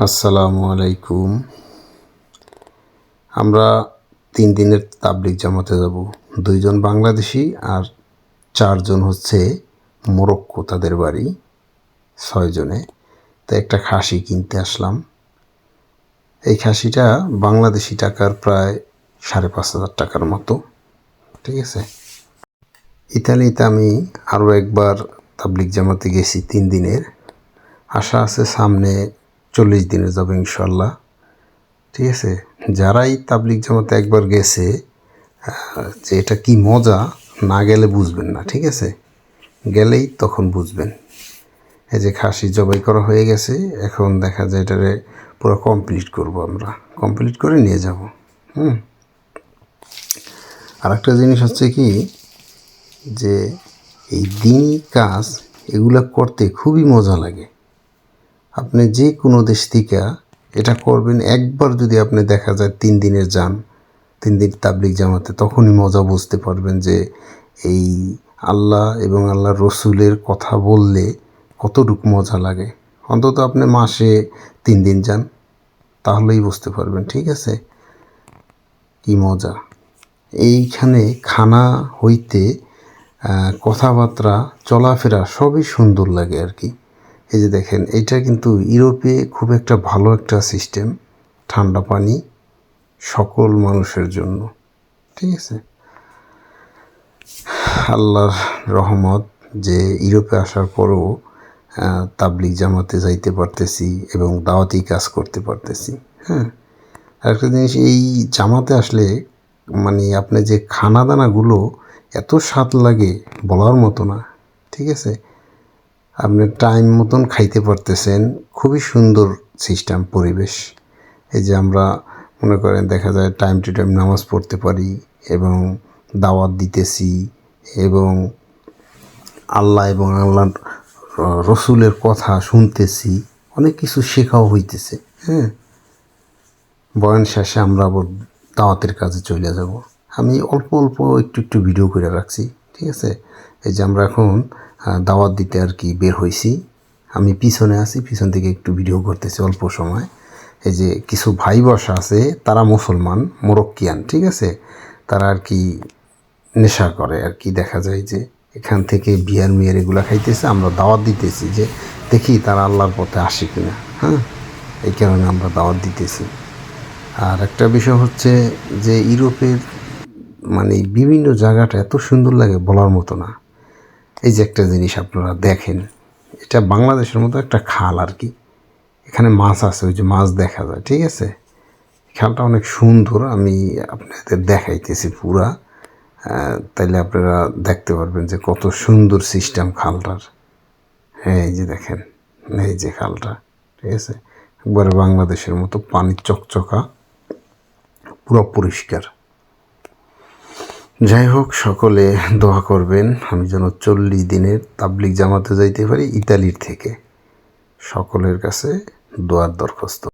আসসালামু আলাইকুম। আমরা 3 দিনের তাবলিগ জামাতে যাব। 2 জন বাংলাদেশি আর 4 জন হচ্ছে মরক্কো, তাদের বাড়ি 6 জনে। তো একটা খাসি কিনতে আসলাম। এই খাসিটা বাংলাদেশি টাকার প্রায় 5,500 টাকার মতো, ঠিক আছে। ইতালিতে আমি আরও একবার তাবলিগ জামাতে গেছি 3 দিনের। আশা আছে সামনে 40 দিনে যাব ইনশাল্লাহ, ঠিক আছে। যারাই তাবলিগ জামাতে একবার গেছে যে এটা কি মজা, না গেলে বুঝবেন না, ঠিক আছে। গেলেই তখন বুঝবেন। এই যে খাসি জবাই করা হয়ে গেছে, এখন দেখা যায় এটারে পুরো কমপ্লিট করব, আমরা কমপ্লিট করে নিয়ে যাব। আর একটা জিনিস হচ্ছে কি, যে এই দিনই কাজ এগুলো করতে খুবই মজা লাগে। আপনি যে কোনো দেশ থেকে এটা করবেন একবার, যদি আপনি দেখা যায় 3 দিনের যান, 3 দিন তাবলিগ জামাতে, তখনই মজা বুঝতে পারবেন যে এই আল্লাহ এবং আল্লাহর রসুলের কথা বললে কতটুকু মজা লাগে। অন্তত আপনি মাসে 3 দিন যান, তাহলেই বুঝতে পারবেন, ঠিক আছে, কি মজা। এইখানে খানা হইতে কথাবার্তা চলাফেরা সবই সুন্দর লাগে আর কি। এই যে দেখেন, এটা কিন্তু ইউরোপে খুব একটা ভালো একটা সিস্টেম, ঠান্ডা পানি সকল মানুষের জন্য, ঠিক আছে। আল্লাহর রহমত যে ইউরোপে আসার পরেও তাবলিগ জামাতে যাইতে পারতেছি এবং দাওয়াতি কাজ করতে পারতেছি। হ্যাঁ, আরেকটা জিনিস, এই জামাতে আসলে মানে আপনি যে খানা দানাগুলো এত স্বাদ লাগে বলার মতো না, ঠিক আছে। আপনি টাইম মতন খাইতে পারতেছেন, খুবই সুন্দর সিস্টেম, পরিবেশ। এই যে আমরা মনে করেন দেখা যায় টাইম টু টাইম নামাজ পড়তে পারি এবং দাওয়াত দিতেছি এবং আল্লাহ এবং আল্লাহ রসুলের কথা শুনতেছি, অনেক কিছু শেখাও হইতেছে। হ্যাঁ, বয়ান শেষে আমরা আবার দাওয়াতের কাজে চলে যাব। আমি অল্প অল্প একটু ভিডিও করে রাখছি, ঠিক আছে। এই যে আমরা এখন দাওয়াত দিতে আর কি বের হয়েছি, আমি পিছনে আছি, পিছন থেকে একটু ভিডিও করতেছি অল্প সময়। এই যে কিছু ভাই বসা আছে, তারা মুসলমান মরক্কিয়ান, ঠিক আছে। তারা আর কি নেশা করে আর কি, দেখা যায় যে এখান থেকে বিয়ার মিয়ার এগুলো খাইতেছে, আমরা দাওয়াত দিতেছি যে দেখি তারা আল্লাহর পথে আসে কিনা। হ্যাঁ, এই কারণে আমরা দাওয়াত দিতেছি। আর একটা বিষয় হচ্ছে যে ইউরোপের মানে বিভিন্ন জায়গাটা এত সুন্দর লাগে বলার মতো না। এই যে একটা জিনিস আপনারা দেখেন, এটা বাংলাদেশের মতো একটা খাল আর কি, এখানে মাছ আছে, ওই যে মাছ দেখা যায়, ঠিক আছে। খালটা অনেক সুন্দর, আমি আপনাদের দেখাইতেছি পুরা, তাইলে আপনারা দেখতে পারবেন যে কত সুন্দর সিস্টেম খালটার। হ্যাঁ, এই যে দেখেন, এই যে খালটা, ঠিক আছে, একবারে বাংলাদেশের মতো পানি চকচকা, পুরো পরিষ্কার। যাই হোক, সকলে দোয়া করবেন আমি যেন 40 দিনের তাবলিগ জামাতে যাইতে পারি ইতালির থেকে। সকলের কাছে দোয়ার দরখাস্ত।